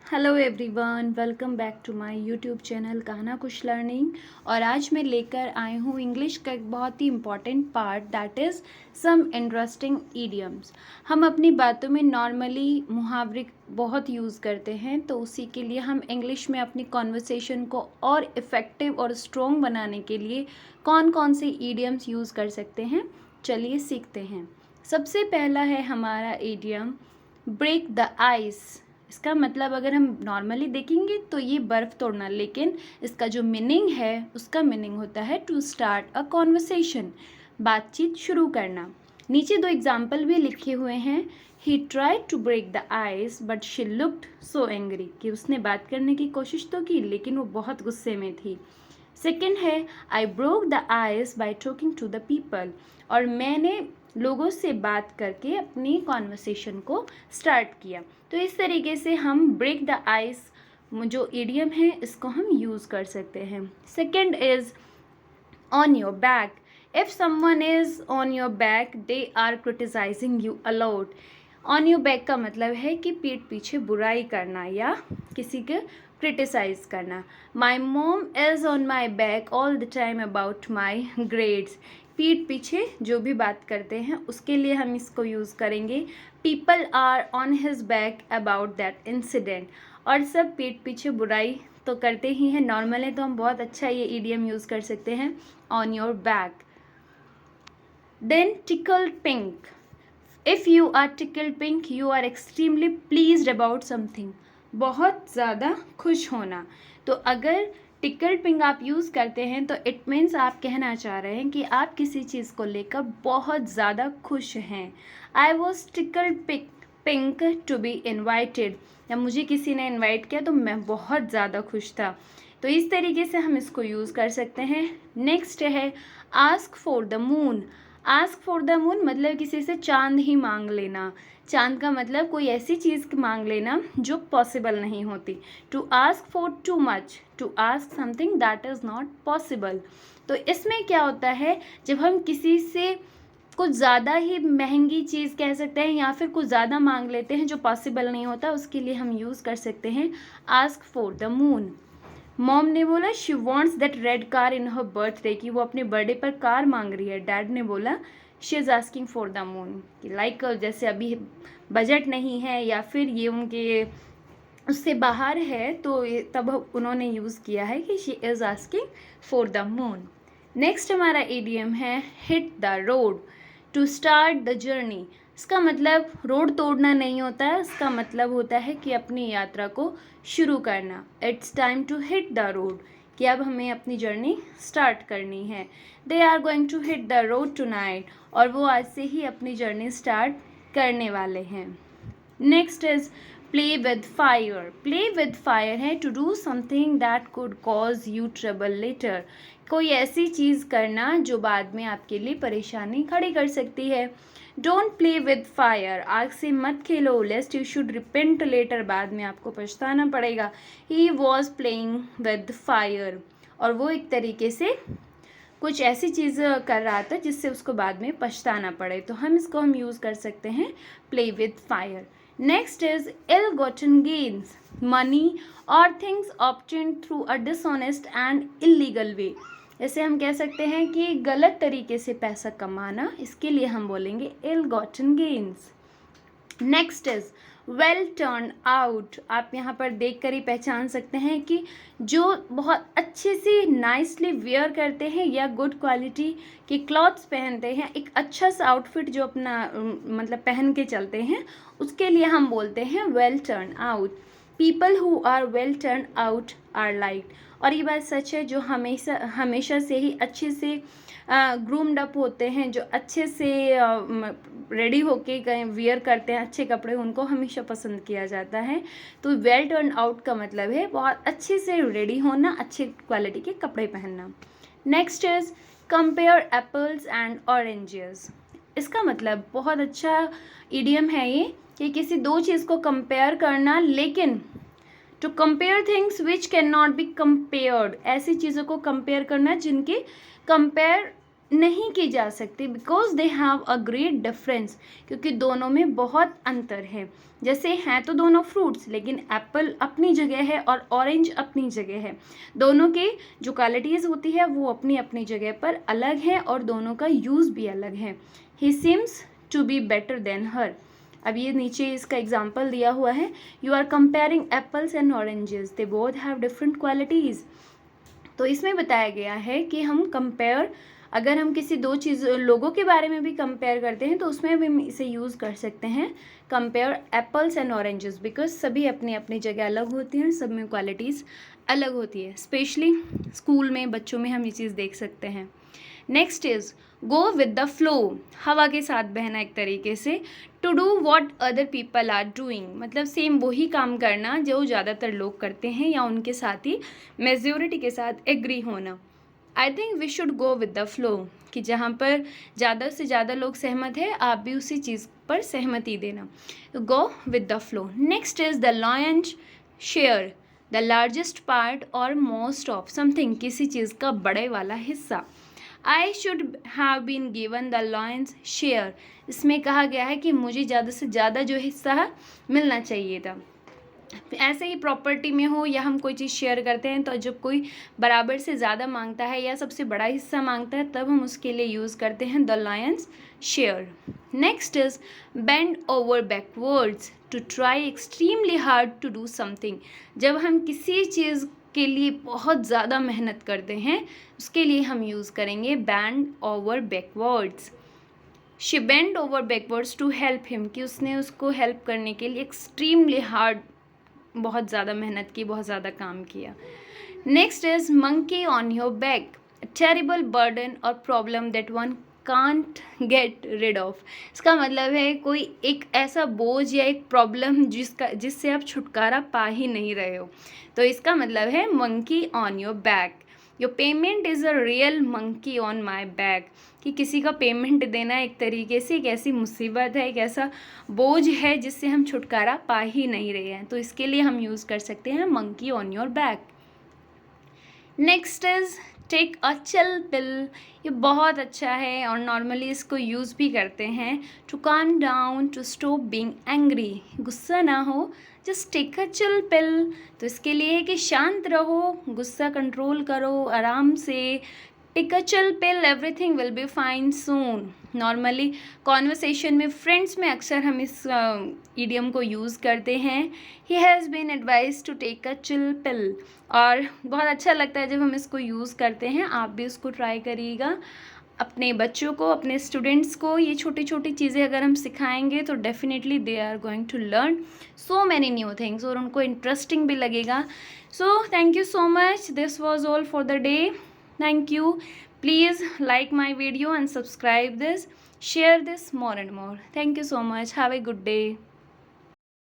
Hello everyone, welcome back to my YouTube channel कहना कुछ learning. और आज मैं लेकर आई हूँ इंग्लिश का एक बहुत ही important part, that is some interesting idioms. हम अपनी बातों में नॉर्मली मुहावरे बहुत यूज़ करते हैं, तो उसी के लिए हम इंग्लिश में अपनी कॉन्वर्सेशन को और इफ़ेक्टिव और स्ट्रॉन्ग बनाने के लिए कौन कौन से ईडियम्स यूज़ कर सकते हैं, चलिए सीखते हैं। सबसे पहला है हमारा ईडियम ब्रेक द आइस। इसका मतलब अगर हम नॉर्मली देखेंगे तो ये बर्फ़ तोड़ना, लेकिन इसका जो मीनिंग है उसका मीनिंग होता है टू स्टार्ट अ कॉन्वर्सेशन, बातचीत शुरू करना। नीचे दो एग्जाम्पल भी लिखे हुए हैं। He tried to break the ice but she looked so angry, कि उसने बात करने की कोशिश तो की लेकिन वो बहुत गुस्से में थी। सेकेंड है I broke the ice by talking to the people, और मैंने लोगों से बात करके अपनी कॉन्वर्सेशन को स्टार्ट किया। तो इस तरीके से हम ब्रेक द आइस जो इडियम है इसको हम यूज़ कर सकते हैं। Second is on your back. If someone is on your back they are criticising you a lot. On your back का मतलब है कि पीठ पीछे बुराई करना या किसी के क्रिटिसाइज करना। माई मोम is on my back all the time about my grades. पीठ पीछे जो भी बात करते हैं उसके लिए हम इसको यूज़ करेंगे people are on his back about that incident. और सब पीठ पीछे बुराई तो करते ही हैं, नॉर्मल है तो हम बहुत अच्छा ये ईडियम यूज़ कर सकते हैं on your back. Then tickle pink. If you are tickle pink you are extremely pleased about something. बहुत ज़्यादा खुश होना। तो अगर टिकल पिंक आप यूज़ करते हैं तो इट मीन्स आप कहना चाह रहे हैं कि आप किसी चीज़ को लेकर बहुत ज़्यादा खुश हैं। I was tickle pink to be invited. जब मुझे किसी ने इन्वाइट किया तो मैं बहुत ज़्यादा खुश था। तो इस तरीके से हम इसको यूज़ कर सकते हैं। नेक्स्ट है ask for the moon. Ask for the moon मतलब किसी से चांद ही मांग लेना। चांद का मतलब कोई ऐसी चीज़ मांग लेना जो पॉसिबल नहीं होती। To ask for too much, to ask something that is not possible. तो इसमें क्या होता है, जब हम किसी से कुछ ज़्यादा ही महंगी चीज़ कह सकते हैं या फिर कुछ ज़्यादा मांग लेते हैं जो पॉसिबल नहीं होता, उसके लिए हम यूज़ कर सकते हैं ask for the moon. Mom ने बोला she wants that red car in her birthday, कि वो अपने बर्थडे पर कार मांग रही है। डैड ने बोला she is asking for the moon, कि लाइक जैसे अभी बजट नहीं है या फिर ये उनके उससे बाहर है, तो तब उन्होंने यूज़ किया है कि she is asking for the moon. Next हमारा इडियम है hit the road to start the journey. इसका मतलब रोड तोड़ना नहीं होता है, इसका मतलब होता है कि अपनी यात्रा को शुरू करना। It's time to hit the road, कि अब हमें अपनी जर्नी स्टार्ट करनी है। They are going to hit the road tonight, और वो आज से ही अपनी जर्नी स्टार्ट करने वाले हैं। Next is play with fire. Play with fire है to do something that could cause you trouble later. कोई ऐसी चीज़ करना जो बाद में आपके लिए परेशानी खड़ी कर सकती है। डोंट प्ले विद फायर, आग से मत खेलो, lest you should repent later, बाद में आपको पछताना पड़ेगा। He was playing with fire, और वो एक तरीके से कुछ ऐसी चीज़ कर रहा था जिससे उसको बाद में पछताना पड़े, तो हम यूज़ कर सकते हैं play with fire. Next is ill gotten gains, money और things obtained through a dishonest and illegal way. ऐसे हम कह सकते हैं कि गलत तरीके से पैसा कमाना, इसके लिए हम बोलेंगे ill gotten gains. Next is well turn out. आप यहाँ पर देख कर ही पहचान सकते हैं कि जो बहुत अच्छे से नाइसली वेयर करते हैं या गुड क्वालिटी के क्लॉथ्स पहनते हैं, एक अच्छा सा आउटफिट जो अपना मतलब पहन के चलते हैं, उसके लिए हम बोलते हैं well turn out. People who are well turn out are liked. और ये बात सच है, जो हमेशा से ही अच्छे से ग्रूम्ड अप होते हैं, जो अच्छे से रेडी होके कहीं वियर करते हैं अच्छे कपड़े, उनको हमेशा पसंद किया जाता है। तो वेल टर्न आउट का मतलब है बहुत अच्छे से रेडी होना, अच्छे क्वालिटी के कपड़े पहनना। Next is compare apples and oranges. इसका मतलब बहुत अच्छा इडियम है ये, कि किसी दो चीज़ को कंपेयर करना, लेकिन to compare things which can not be compared, ऐसी चीज़ों को कंपेयर करना जिनके कंपेयर नहीं की जा सकती because they have a great difference, क्योंकि दोनों में बहुत अंतर है। जैसे हैं तो दोनों फ्रूट्स, लेकिन एप्पल अपनी जगह है और ऑरेंज अपनी जगह है। दोनों के जो क्वालिटीज़ होती है वो अपनी अपनी जगह पर अलग है और दोनों का यूज़ भी अलग है। He seems to be better than her. अब ये नीचे इसका एग्जाम्पल दिया हुआ है, you are comparing apples and oranges, they both have different qualities. तो इसमें बताया गया है कि हम कंपेयर, अगर हम किसी दो चीज़ लोगों के बारे में भी कंपेयर करते हैं तो उसमें भी हम इसे यूज़ कर सकते हैं, compare apples and oranges, because सभी अपनी अपनी जगह अलग होती हैं, सब में क्वालिटीज़ अलग होती है। स्पेशली स्कूल में बच्चों में हम ये चीज़ देख सकते हैं। Next is go with the flow, हवा के साथ बहना एक तरीके से। To do what other people are doing, मतलब सेम वही काम करना जो ज़्यादातर लोग करते हैं या उनके साथ ही मेजोरिटी के साथ एग्री होना। I think we should go with the flow, कि जहाँ पर ज़्यादा से ज़्यादा लोग सहमत है आप भी उसी चीज़ पर सहमति देना। तो go with the flow. Next is the lion's share the largest part और मोस्ट ऑफ समथिंग, किसी चीज़ का बड़े वाला हिस्सा। I should have been given the lion's share, इसमें कहा गया है कि मुझे ज़्यादा से ज़्यादा जो हिस्सा है मिलना चाहिए था। ऐसे ही प्रॉपर्टी में हो या हम कोई चीज़ शेयर करते हैं तो जब कोई बराबर से ज़्यादा मांगता है या सबसे बड़ा हिस्सा मांगता है तब हम उसके लिए यूज़ करते हैं the lion's share. Next is bend over backwards to try extremely hard to do something, जब हम किसी चीज़ के लिए बहुत ज़्यादा मेहनत करते हैं उसके लिए हम यूज़ करेंगे bend over backwards. She bend over backwards to help him, कि उसने उसको हेल्प करने के लिए एक्सट्रीमली हार्ड, बहुत ज़्यादा मेहनत की, बहुत ज़्यादा काम किया। Next is monkey on your back, terrible burden और problem that one can't get rid of. इसका मतलब है कोई एक ऐसा बोझ या एक प्रॉब्लम जिससे आप छुटकारा पा ही नहीं रहे हो। तो इसका मतलब है monkey on your back. Your payment is a real monkey on my back, कि किसी का पेमेंट देना एक तरीके से एक ऐसी मुसीबत है, एक ऐसा बोझ है जिससे हम छुटकारा पा ही नहीं रहे हैं। तो इसके लिए हम यूज़ कर सकते हैं monkey on your back. Next is take a chill pill, ये बहुत अच्छा है और नॉर्मली इसको यूज़ भी करते हैं। To calm down, to stop being angry, गुस्सा ना हो, just take a chill pill. तो इसके लिए है कि शांत रहो, गुस्सा कंट्रोल करो आराम से। Take a chill pill, everything will be fine soon. Normally conversation में, फ्रेंड्स में अक्सर हम इस ईडियम को यूज़ करते हैं। He has been advise to take a chill pill, और बहुत अच्छा लगता है जब हम इसको यूज़ करते हैं। आप भी इसको ट्राई करिएगा, अपने बच्चों को, अपने स्टूडेंट्स को ये छोटी छोटी चीज़ें अगर हम सिखाएंगे तो definitely they are going to learn so many new things, और उनको इंटरेस्टिंग भी लगेगा। So thank you so much, this was all for the day. Thank you. Please like my video and subscribe this. Share this more and more. Thank you so much. Have a good day.